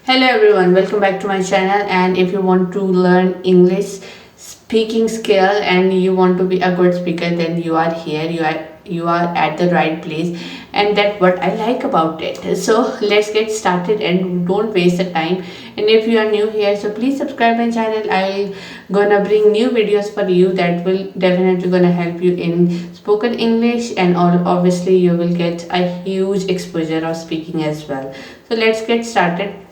Hello everyone, welcome back to my channel. And if you want to learn English speaking skill and you want to be a good speaker, then you are here. You are at the right place, and that's what I like about it. So let's get started and don't waste the time. And if you are new here, so please subscribe my channel. I'll gonna bring new videos for you that will definitely gonna help you in spoken English, and obviously you will get a huge exposure of speaking as well. So let's get started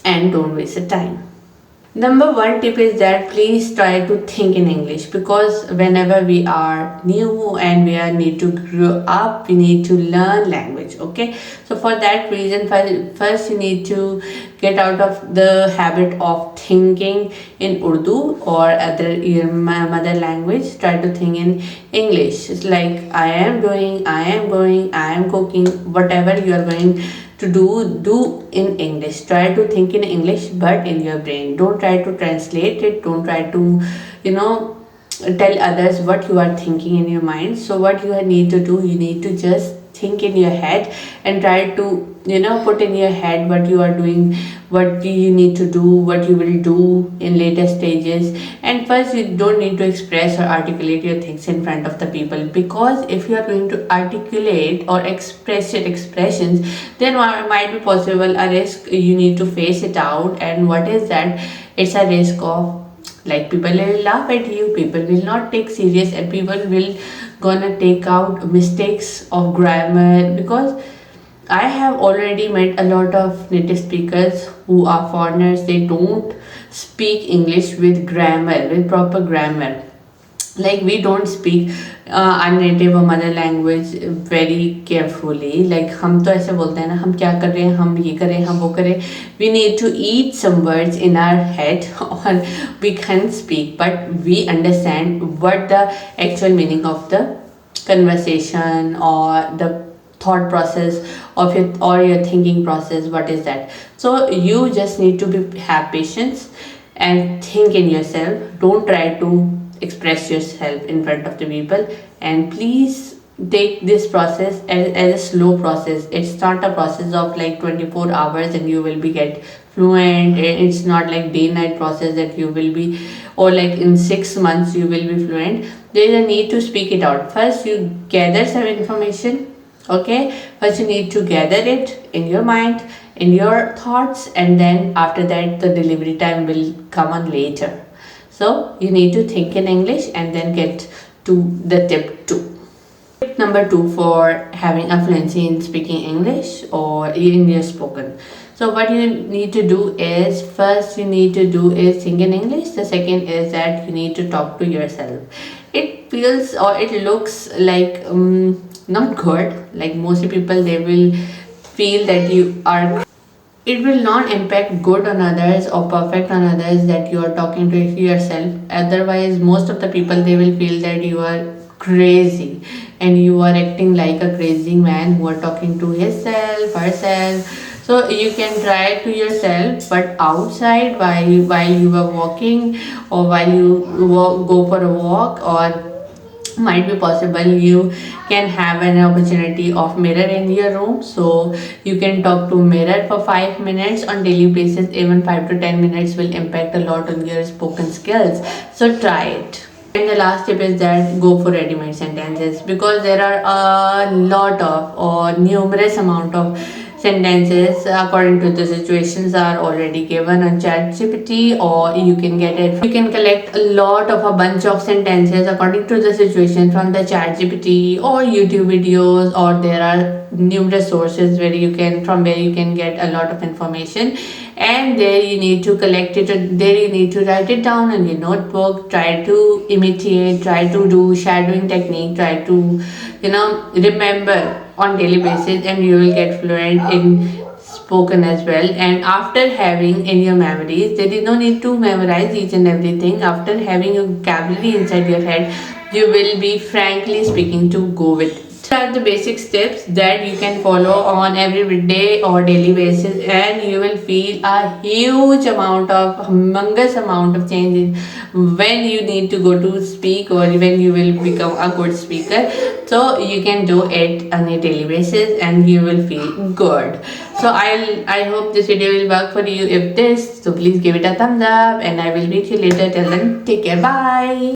and don't waste the time. Number one tip is that please try to think in English, because whenever we are new and we are need to grow up, we need to learn language. Okay, so for that reason, first you need to get out of the habit of thinking in Urdu or other your mother language. Try to think in English. It's like I am doing, I am going, I am cooking, whatever you are going to do in English. Try to think in English but in your brain. Don't try to translate it. Don't try to tell others what you are thinking in your mind. So what you need to do, you need to just think in your head and try to put in your head what you are doing, what you need to do, what you will do in later stages. And first, you don't need to express or articulate your things in front of the people, because if you are going to articulate or express your expressions, then might be possible a risk you need to face it out. And what is that? It's a risk of, like, people will laugh at you, people will not take serious, and people will gonna take out mistakes of grammar. Because I have already met a lot of native speakers who are foreigners. They don't speak English with grammar, with proper grammar. Like, we don't speak our native or mother language very carefully. Like, हम तो ऐसे बोलते हैं ना, हम क्या कर रहे हैं, हम ये करें, हम वो करें. We need to eat some words in our head or we can speak, but we understand what the actual meaning of the conversation or the thought process of your thinking process. What is that? So you just need to have patience and think in yourself. Don't try to express yourself in front of the people, and please take this process as a slow process. It's not a process of like 24 hours and you will be get fluent. It's not like day night process that you will be, or like in 6 months you will be fluent. There is a need to speak it out. First you gather some information. Okay, first you need to gather it in your mind, in your thoughts, and then after that the delivery time will come on later. So you need to think in English and then get to the tip 2. Tip number 2 for having a fluency in speaking English or in your spoken. So what you need to do is, first you need to do is think in English. The second is that you need to talk to yourself. It feels or it looks like not good. Like, most people, they will feel that you are, it will not impact good on others or perfect on others that you are talking to yourself. Otherwise, most of the people, they will feel that you are crazy and you are acting like a crazy man who are talking to himself, herself. So you can try to yourself, but outside, while you are walking or while you go for a walk, or might be possible you can have an opportunity of mirror in your room. So you can talk to mirror for 5 minutes on daily basis. Even 5 to 10 minutes will impact a lot on your spoken skills. So try it. And the last tip is that go for ready-made sentences, because there are a lot of or numerous amount of sentences according to the situations are already given on ChatGPT, or you can get it. You can collect a lot of a bunch of sentences according to the situation from the ChatGPT or YouTube videos, or there are numerous sources where you can get a lot of information. And there you need to collect it, there you need to write it down on your notebook. Try to imitate, try to do shadowing technique, try to remember on daily basis, and you will get fluent in spoken as well. And after having in your memories, there is no need to memorize each and everything. After having a vocabulary inside your head, you will be frankly speaking to go with. These are the basic steps that you can follow on every day or daily basis, and you will feel a huge amount of humongous amount of change when you need to go to speak, or when you will become a good speaker. So you can do it on a daily basis and you will feel good. So I hope this video will work for you. If this, so please give it a thumbs up, and I will meet you later. Till then, take care. Bye.